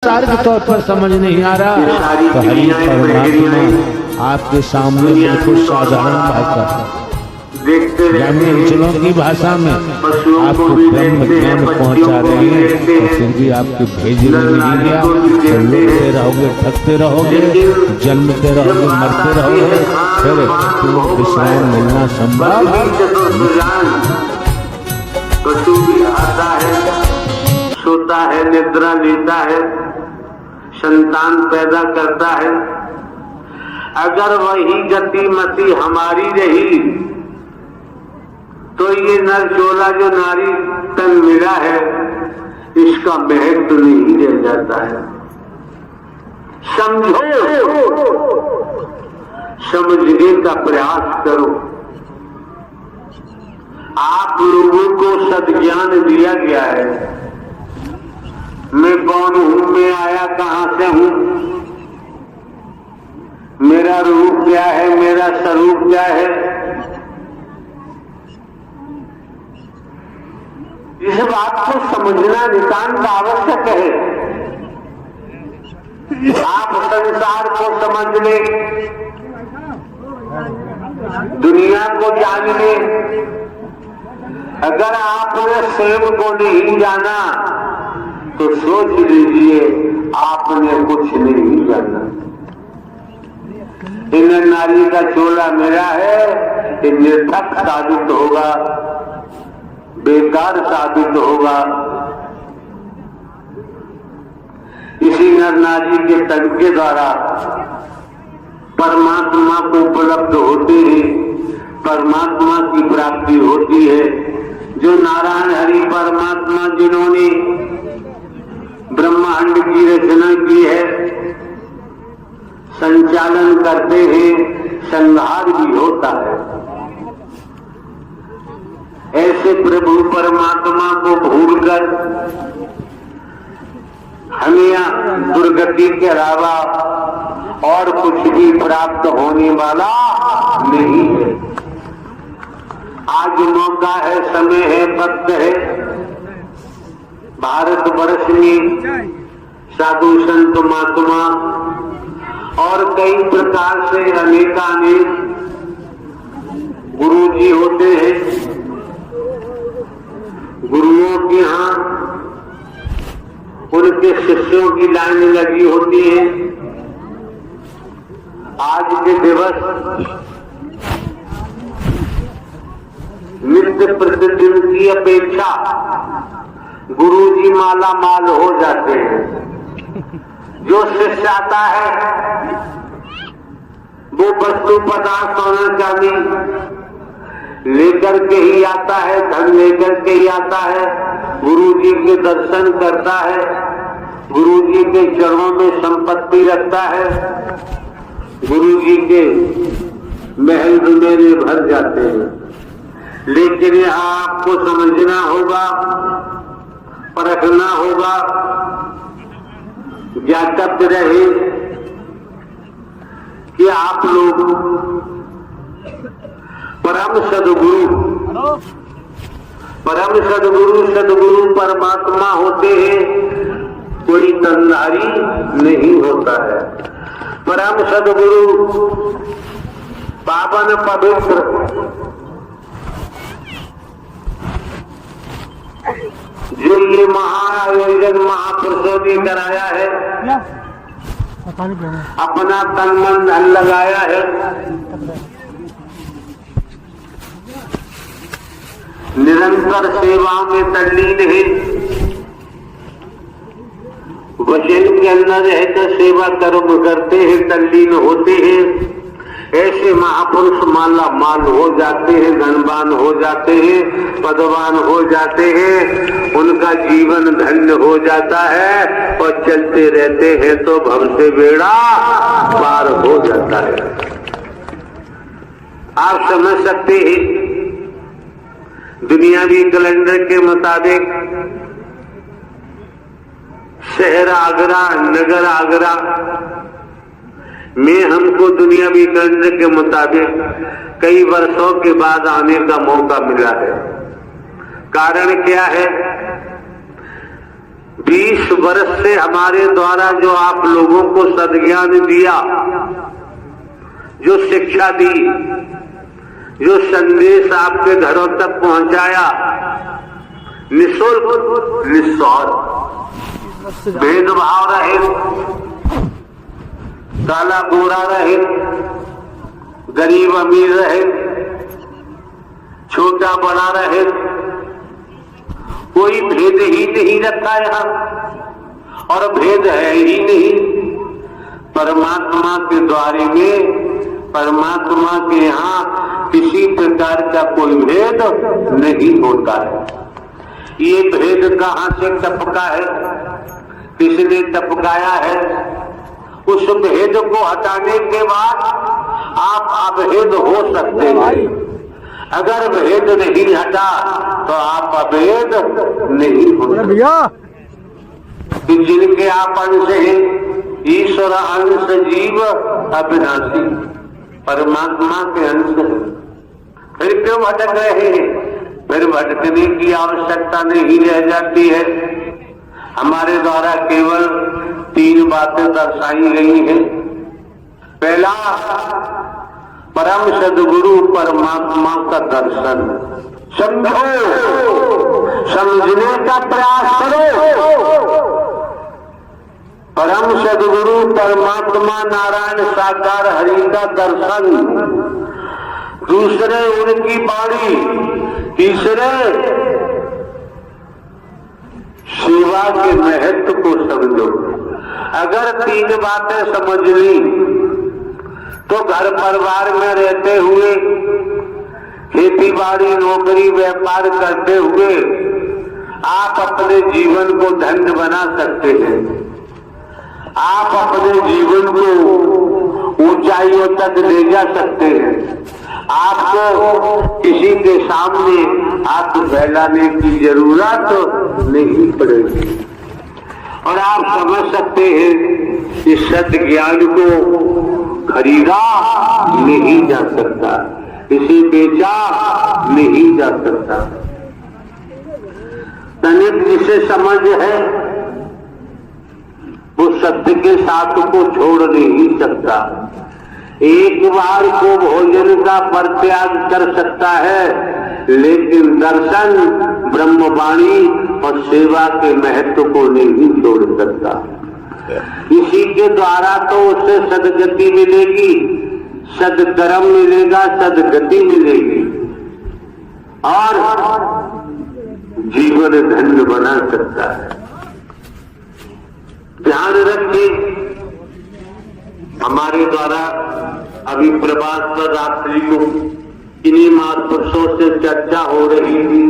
सांसारिक तौर पर समझ नहीं आ रहा तो हरि परमात्मा आपके सामने बिल्कुल साधारण भाषा, ग्रामीण अंचलों की भाषा में आपको ब्रह्म ज्ञान पहुंचा रहे हैं, तो फिर भी आपके भेजने में नहीं गया तो लुटते रहोगे, ठगते रहोगे, जन्मते रहोगे, मरते रहोगे, फिर तुम विश्राम मिलना संभव। पशु भी आता है, सोता है, निद्रा लेता है, संतान पैदा करता है। अगर वही गति मति हमारी रही तो ये नर चोला जो नारी तन मिला है इसका महत्व नहीं रह जाता है। समझो, समझने का प्रयास करो। आप लोगों को सद्ज्ञान दिया गया है। मैं कौन हूं, मैं आया कहां से हूं, मेरा रूप क्या है, मेरा स्वरूप क्या है, इस बात को समझना नितांत आवश्यक है। आप संसार को समझ ले, दुनिया को जान ले। अगर आपने स्वयं को नहीं जाना तो सोच लीजिए आपने कुछ नहीं जाना। इन नारी का चोला मेरा है, ये निरर्थक साबित होगा, बेकार साबित होगा। इसी नर नारी के तन के द्वारा परमात्मा को उपलब्ध होते हैं, परमात्मा की प्राप्ति होती है। जो नारायण हरि परमात्मा जिन्होंने ब्रह्मांड की रचना की है, संचालन करते हैं, संहार भी होता है। ऐसे प्रभु परमात्मा को भूलकर हमें दुर्गति के अलावा और कुछ भी प्राप्त होने वाला नहीं है। आज मौका है, समय है, वक्त है। भारतवर्ष में साधु संत महात्मा और कई प्रकार से अनेकानेक गुरु जी होते हैं। गुरुओं के यहाँ उनके शिष्यों की लाइन लगी होती है। आज के दिवस नित्य प्रतिदिन की अपेक्षा गुरु जी माला माल हो जाते हैं। जो शिष्य आता है वो वस्तु पदार्थ सोना चांदी लेकर के ही आता है, धन लेकर के ही आता है। गुरु जी के दर्शन करता है, गुरु जी के चरणों में संपत्ति रखता है, गुरु जी के महल में भर जाते हैं। लेकिन यहाँ आपको समझना होगा, परखना होगा, ज्ञातव्य रहे कि आप लोग परम सदगुरु परमात्मा होते हैं, कोई तनधारी नहीं होता है। परम सदगुरु पावन पवित्र जो ये महाआयोजन महापुरुषों ने कराया है, अपना तन मन धन लगाया है, निरंतर सेवा में तल्लीन है, वचन के अंदर रहकर सेवा कर्म करते हैं, तल्लीन होते हैं। ऐसे महापुरुष माला माल हो जाते हैं, धनवान हो जाते हैं, पदवान हो जाते हैं, उनका जीवन धन्य हो जाता है और चलते रहते हैं तो भव से बेड़ा पार हो जाता है। आप समझ सकते हैं, दुनियावी कैलेंडर के मुताबिक शहर आगरा, नगर आगरा में हमको दुनियावी कैलेंडर के मुताबिक कई वर्षों के बाद आने का मौका मिला है। कारण क्या है? 20 वर्ष से हमारे द्वारा जो आप लोगों को सद्ज्ञान दिया, जो शिक्षा दी, जो संदेश आपके घरों तक पहुंचाया, निःशुल्क निस्वार्थ, भेदभाव रहित, काला गोरा रहित, गरीब अमीर रहित, छोटा बड़ा रहित, कोई भेद ही नहीं रखा यहाँ, और भेद है ही नहीं। परमात्मा के द्वारे में, परमात्मा के यहाँ किसी प्रकार का कोई भेद नहीं होता है। ये भेद कहाँ से टपका है, किसने टपकाया है? उस भेद को हटाने के बाद आप अभेद हो सकते हैं। अगर भेद नहीं हटा तो आप अभेद नहीं हो सकते। जिनके आप अंश हैं, ईश्वर अंश जीव अविनाशी, परमात्मा के अंश है। फिर क्यों भटक रहे हैं? फिर भटकने की आवश्यकता नहीं रह जाती है। हमारे द्वारा केवल 3 बातें दर्शाई गई हैं। पहला, परम सद्गुरु परमात्मा का दर्शन। समझो, समझने का प्रयास करो। परम सद्गुरु परमात्मा नारायण साकार हरि का दर्शन। दूसरे, उनकी वाणी। तीसरे, सेवा के महत्व को समझो। अगर 3 बातें समझ ली तो घर परिवार में रहते हुए, खेती बाड़ी नौकरी व्यापार करते हुए आप अपने जीवन को धन्य बना सकते हैं। आप अपने जीवन को ऊंचाइयों तक ले जा सकते हैं। आपको किसी के सामने हाथ फैलाने की जरूरत नहीं पड़ेगी, और आप समझ सकते हैं कि सत्य ज्ञान को खरीदा नहीं जा सकता, इसे बेचा नहीं जा सकता। तनिक जिसे समझ है वो सत्य के साथ को छोड़ नहीं सकता। एक बार को भोजन का परित्याग कर सकता है, लेकिन दर्शन, ब्रह्मवाणी और सेवा के महत्व को नहीं छोड़ सकता। इसी के द्वारा तो उसे सदगति मिलेगी, सदकर्म मिलेगा, सदगति मिलेगी, और जीवन धन्य बना सकता है। ध्यान रखिए, हमारे द्वारा अभी प्रभात पर रात्रि को इन्हीं महापुरुषों से चर्चा हो रही थी,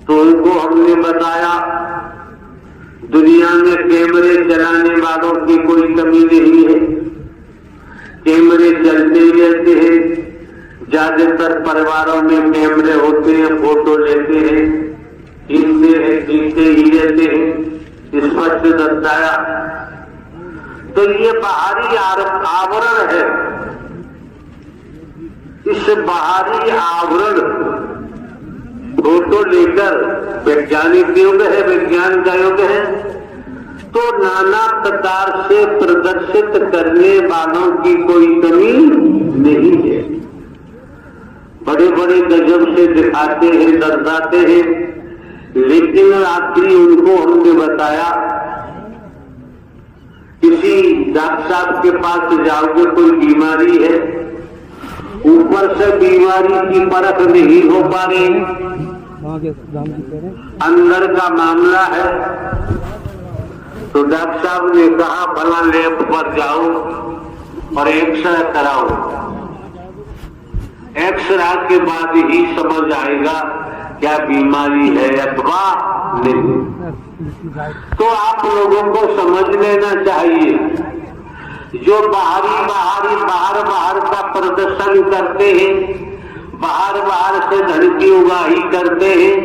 तो उनको हमने बताया दुनिया में कैमरे चलाने वालों की कोई कमी नहीं है। कैमरे चलते ही रहते हैं। ज्यादातर परिवारों में कैमरे होते हैं, फोटो लेते हैं, खींचते ही रहते हैं। स्पष्ट दर्शाया। तो ये बाहरी आवरण है। इस बाहरी आवरण फोटो लेकर वैज्ञानिक युग है, विज्ञान का युग है, तो नाना प्रकार से प्रदर्शित करने वालों की कोई कमी नहीं है। बड़े बड़े गजब से दिखाते हैं, दर्शाते हैं, लेकिन आखिरी उनको हमने बताया, किसी डॉक्टर साहब के पास जाओगे, कोई बीमारी है, ऊपर से बीमारी की परख नहीं हो पा रही, अंदर का मामला है, तो डॉक्टर साहब ने कहा भला लैब पर जाओ और एक्सरे कराओ। एक्सरे के बाद ही समझ आएगा क्या बीमारी है अथवा नहीं। तो आप लोगों को समझ लेना चाहिए, जो बाहर का प्रदर्शन करते हैं, बाहर से धन की उगाही करते हैं,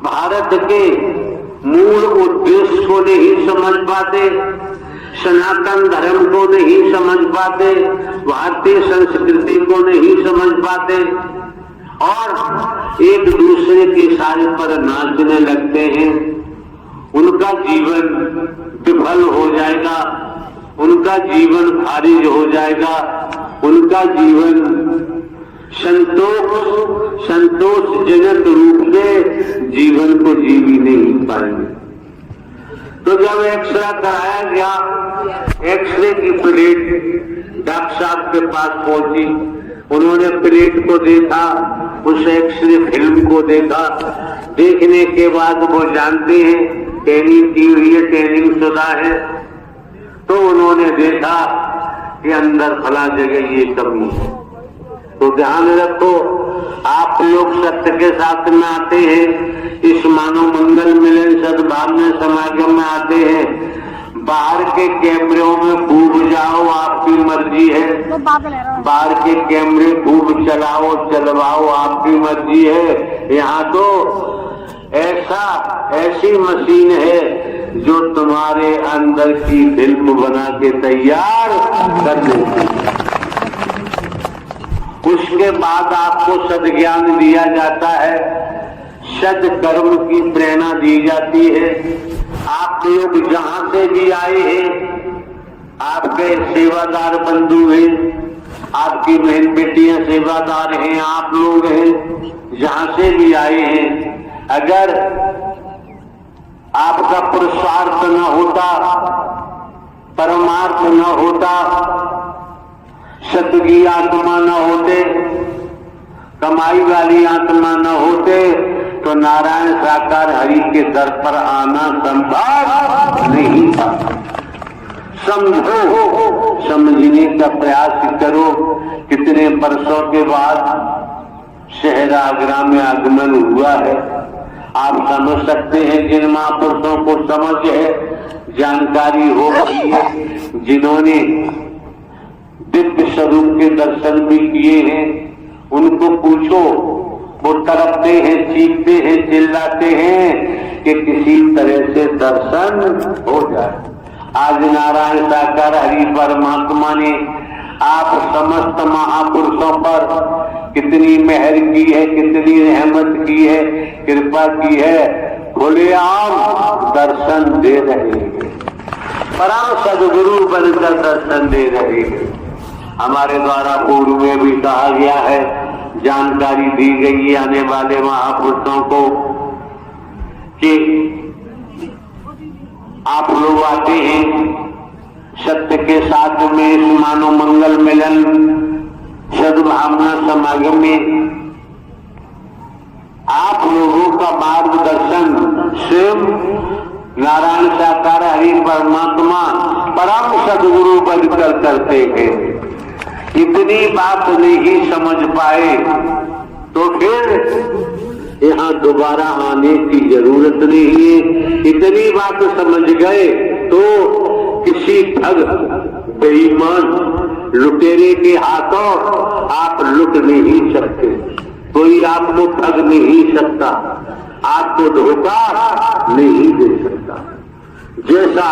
भारत के मूल उद्देश्य को नहीं समझ पाते, सनातन धर्म को नहीं समझ पाते, भारतीय संस्कृति को नहीं समझ पाते, और एक दूसरे के साज पर नाचने लगते हैं, उनका जीवन विफल हो जाएगा, उनका जीवन खारिज हो जाएगा, उनका जीवन संतोषजनक रूप से जीवन को जी भी नहीं पाएंगे। तो जब एक्सरे कराया गया, एक्सरे की प्लेट डॉक्टर साहब के पास पहुंची, उन्होंने प्लेट को देखा, उस एक्सरे फिल्म को देखा। देखने के बाद वो जानते हैं ट्रेनिंग की हुई है, ट्रेनिंग शुदा है, तो उन्होंने देखा कि अंदर फला जगह ये कमी है। तो ध्यान रखो, आप लोग सत्य के साथ में आते हैं, इस मानव मंगल मिलन सद्भावना समागम में आते हैं, बाहर के कैमरों में खूब जाओ, आपकी मर्जी है, बाहर के कैमरे खूब चलाओ चलवाओ, आपकी मर्जी है। यहाँ तो ऐसी मशीन है जो तुम्हारे अंदर की फिल्म बना के तैयार कर देती है। उसके बाद आपको सद्ज्ञान दिया जाता है, सद्कर्म की प्रेरणा दी जाती है। आप लोग जहां से भी आए हैं, आपके सेवादार बंधु हैं, आपकी बहन बेटियां सेवादार हैं, आप लोग हैं, जहां से भी आए हैं, अगर आपका पुरुषार्थ न होता, परमार्थ न होता, सत्य की आत्मा न होते, कमाई वाली आत्मा न होते, तो नारायण साकार हरि के दर पर आना संभव नहीं था। समझो, समझने का प्रयास करो। कितने वर्षों के बाद शहर आगरा में आगमन हुआ है। आप समझ सकते हैं, जिन महापुरुषों को समझ है, जानकारी हो गई है, जिन्होंने दिव्य स्वरूप के दर्शन भी किए हैं, उनको पूछो, वो तड़पते हैं, चीखते हैं, चिल्लाते हैं कि किसी तरह से दर्शन हो जाए। आज नारायण साकार हरि परमात्मा ने आप समस्त महापुरुषों पर कितनी मेहर की है, कितनी रहमत की है, कृपा की है, खुलेआम दर्शन दे रहे हैं, परम सदगुरु बनकर दर्शन दे रहे हैं। हमारे द्वारा पूर्व में भी कहा गया है, जानकारी दी गई है आने वाले महापुरुषों को कि आप लोग आते हैं सत्य के साथ में इस मानव मंगल मिलन सद्भावना समागम में, आप लोगों का मार्गदर्शन स्वयं नारायण साकार हरि परमात्मा परम सदगुरु बनकर करते हैं। इतनी बात नहीं समझ पाए तो फिर यहाँ दोबारा आने की जरूरत नहीं है। इतनी बात समझ गए तो किसी ठग बेईमान लुटेरे के हाथों आप लुट नहीं सकते, कोई आपको ठग नहीं सकता, आपको धोखा नहीं दे सकता। जैसा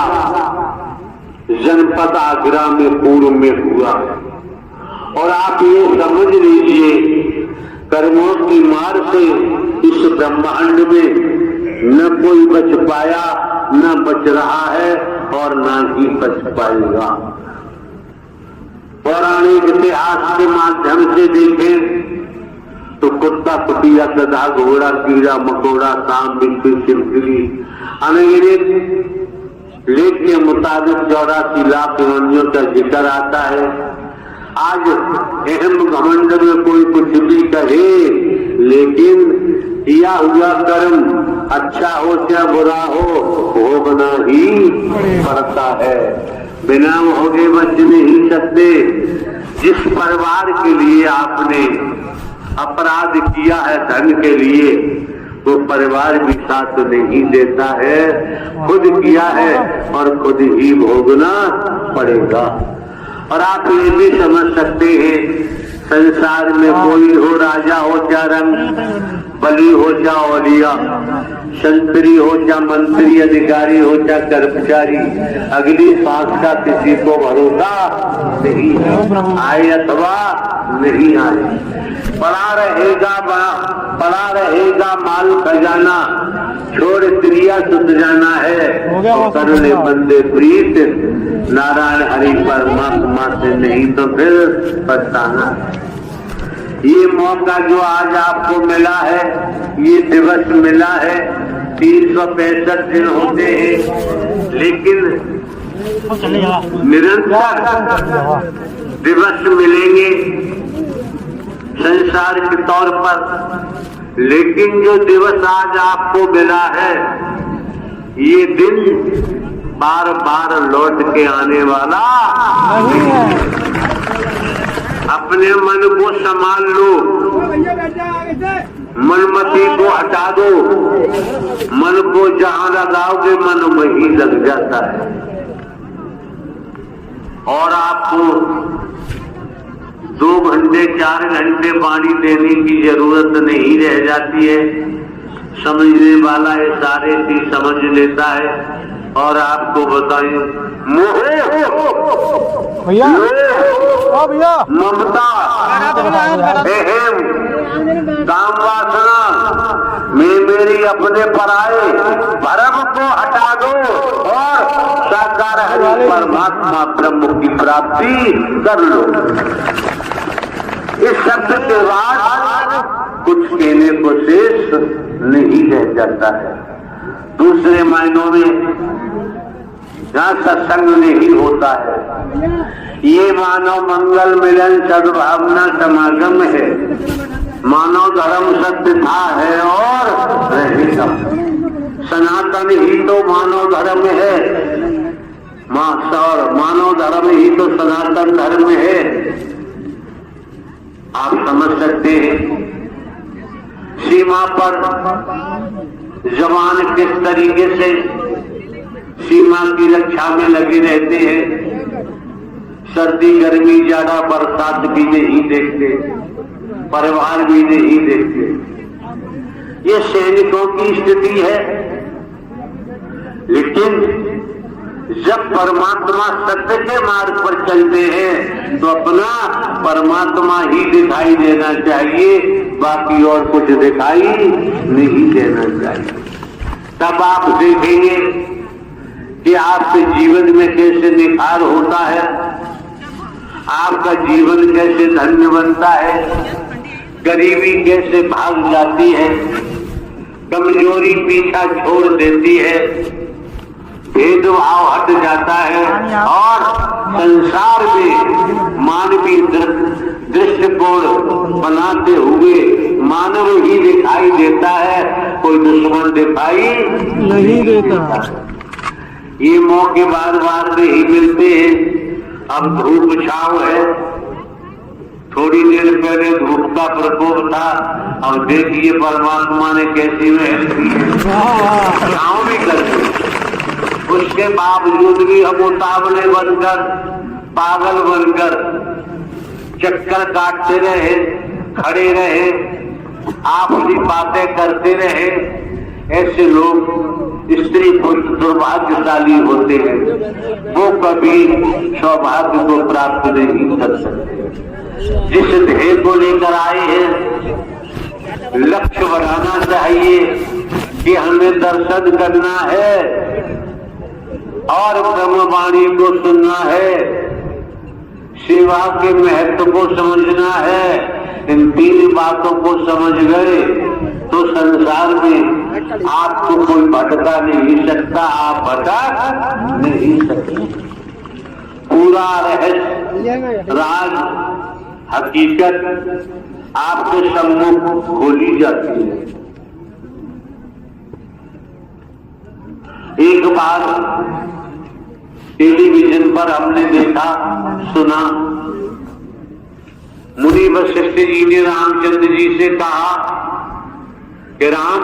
जनपद आगरा में पूर्व में हुआ, और आप ये समझ लीजिए, कर्मों की मार से इस ब्रह्मांड में न कोई बच पाया, न बच रहा है और न ही बच पाएगा। पौराणिक इतिहास के माध्यम से देखें तो कुत्ता, कुतिया, गधा, घोड़ा, कीड़ा मकोड़ा, सांप, बिच्छू, छिपकली, अनगिनत लेख के मुताबिक 84 लाख योनियों का जिक्र आता है। आज अहम घमंड में कोई कुछ भी कहे, लेकिन किया हुआ कर्म अच्छा हो या बुरा हो, भोगना ही पड़ता है, बिना भोगे बच नहीं सकते। जिस परिवार के लिए आपने अपराध किया है धन के लिए, वो परिवार भी साथ नहीं देता है, खुद किया है और खुद ही भोगना पड़ेगा। और आप ये भी समझ सकते हैं, संसार में कोई हो, राजा हो या रंग, बली हो या औलिया, संतरी हो या मंत्री, अधिकारी हो या कर्मचारी, अगली सांस का किसी को भरोसा नहीं है, आए अथवा नहीं आए। पड़ा रहेगा माल खजाना, छोड़ क्रिया सुध जाना है, तो कर ले बंदे प्रीत नारायण हरि परमात्मा से, नहीं तो फिर पछताना। ये मौका जो आज आपको मिला है, ये दिवस मिला है, 365 दिन होते हैं, लेकिन निरंतर दिवस मिलेंगे संसार के तौर पर, लेकिन जो दिवस आज आपको मिला है, ये दिन बार बार लौट के आने वाला नहीं है। अपने मन को संभाल लो, मनमती को हटा दो, मन को जहां लगाओगे मन वहीं लग जाता है, और आपको 2 घंटे 4 घंटे पानी देने की जरूरत नहीं रह जाती है। समझने वाला ये सारे चीज समझ लेता है। और आपको बताइए, मोह, भैया भैया ममता, अहम, काम वासना में मेरी अपने पराए भरम को हटा दो और साकार हरि परमात्मा ब्रह्म की प्राप्ति कर लो। इस शब्द के बाद कुछ कहने को शेष नहीं रह जाता है। दूसरे मायनों में जहाँ सत्संग नहीं होता है, ये मानव मंगल मिलन सद्भावना समागम है। मानव धर्म सत्य था, है और रहेगा। सनातन ही तो मानव धर्म है, मानव धर्म ही तो सनातन धर्म है। आप समझ सकते हैं सीमा पर जवान किस तरीके से सीमा की रक्षा में लगे रहते हैं। सर्दी गर्मी ज्यादा बरसात भी नहीं देखते, परिवार भी नहीं देखते। ये सैनिकों की स्थिति है। लेकिन जब परमात्मा सत्य के मार्ग पर चलते हैं तो अपना परमात्मा ही दिखाई देना चाहिए, बाकी और कुछ दिखाई नहीं देना चाहिए। तब आप देखेंगे कि आपके जीवन में कैसे निखार होता है, आपका जीवन कैसे धन्य बनता है, गरीबी कैसे भाग जाती है, कमजोरी पीछा छोड़ देती है, भेदभाव हट जाता है और संसार में मानवीय दृष्टिकोण बनाते हुए मानव ही दिखाई देता है, कोई दुश्मन दिखाई नहीं देता। ये मौके बार बार नहीं मिलते हैं। अब धूप छाव है, थोड़ी देर पहले धूप का प्रकोप था, अब देखिए परमात्मा ने कैसी मेहनत की है, छाव भी करते। उसके बावजूद भी हम उतावले बनकर, पागल बनकर चक्कर काटते रहे, खड़े रहे, आपसी बातें करते रहे। ऐसे लोग स्त्री पुरुष दुर्भाग्यशाली होते हैं, वो कभी सौभाग्य को प्राप्त नहीं कर सकते। जिस ध्येय को लेकर आए हैं, लक्ष्य बढ़ाना चाहिए कि हमें दर्शन करना है और ब्रह्मवाणी को सुनना है, सेवा के महत्व को समझना है। इन 3 बातों को समझ गए तो संसार में आपको कोई भटका नहीं सकता, आप भटक नहीं सकते। पूरा रहस्य, राज, हकीकत आपके सम्मुख खोली जाती है। एक बार टेलीविजन पर हमने देखा, सुना, मुनि वशिष्ठ जी ने रामचंद्र जी से कहा कि राम,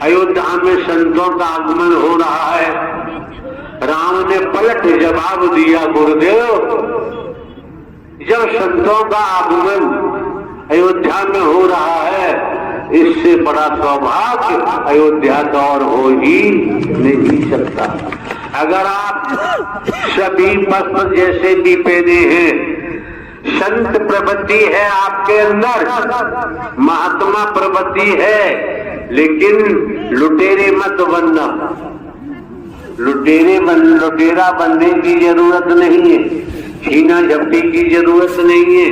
अयोध्या में संतों का आगमन हो रहा है। राम ने पलट जवाब दिया, गुरुदेव, जब संतों का आगमन अयोध्या में हो रहा है, इससे बड़ा सौभाग्य अयोध्या का और हो ही नहीं सकता। अगर आप सभी वस्त्र जैसे भी पहने हैं, संत प्रवृत्ति है आपके अंदर, महात्मा प्रवृत्ति है, लेकिन लुटेरे मत बनना। लुटेरा बनने की जरूरत नहीं है, छीना झपटी की जरूरत नहीं है।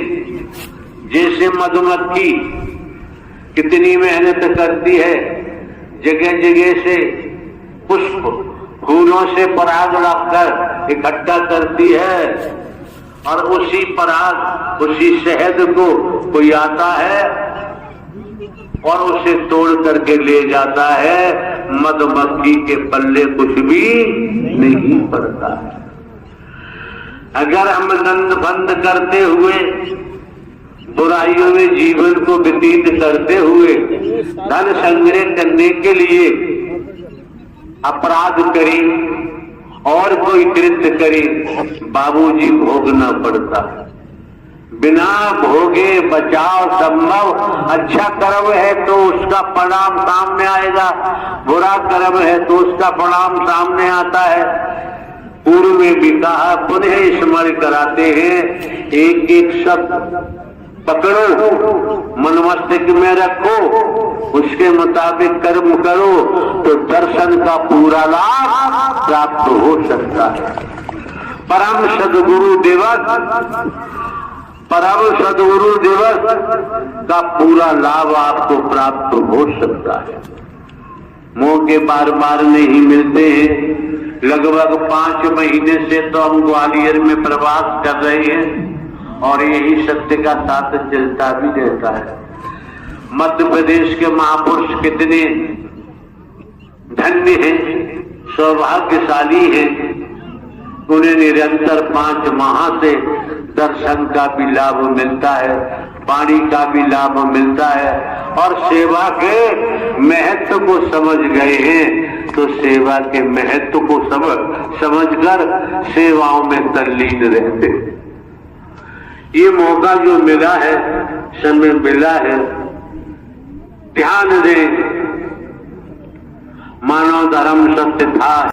जैसे मधुमक्खी कितनी मेहनत करती है, जगह जगह से पुष्प फूलों से पराग लाकर इकट्ठा करती है, और उसी पराग उसी शहद को कोई आता है और उसे तोड़ करके ले जाता है। मधुमक्खी के पल्ले कुछ भी नहीं पड़ता है। अगर हम नंद बंद करते हुए, बुराइयों में जीवन को व्यतीत करते हुए धन संग्रह करने के लिए अपराध करें और कोई कृत्य करे, बाबूजी भोगना पड़ता है। बिना भोगे बचाव संभव। अच्छा कर्म है तो उसका परिणाम सामने आएगा, बुरा कर्म है तो उसका परिणाम सामने आता है। पूर्व में भी कहा, पुनः स्मरण कराते हैं, एक एक शब्द पकड़ो, मन मस्तिष्क में रखो, उसके मुताबिक कर्म करो तो दर्शन का पूरा लाभ प्राप्त हो सकता है। परम सद्गुरु दिवस का पूरा लाभ आपको प्राप्त हो सकता है। मौके बार बार नहीं मिलते हैं। लगभग 5 महीने से तो हम ग्वालियर में प्रवास कर रहे हैं और यही सत्य का साथ चलता भी रहता है। मध्य प्रदेश के महापुरुष कितने धन्य हैं, सौभाग्यशाली हैं। उन्हें निरंतर 5 माह से दर्शन का भी लाभ मिलता है, पानी का भी लाभ मिलता है, और सेवा के महत्व को समझ गए हैं तो सेवा के महत्व को समझकर सेवाओं में तल्लीन रहते हैं। ये मौका जो मिला है, समय मिला है, ध्यान दें। मानव धर्म सत्य था।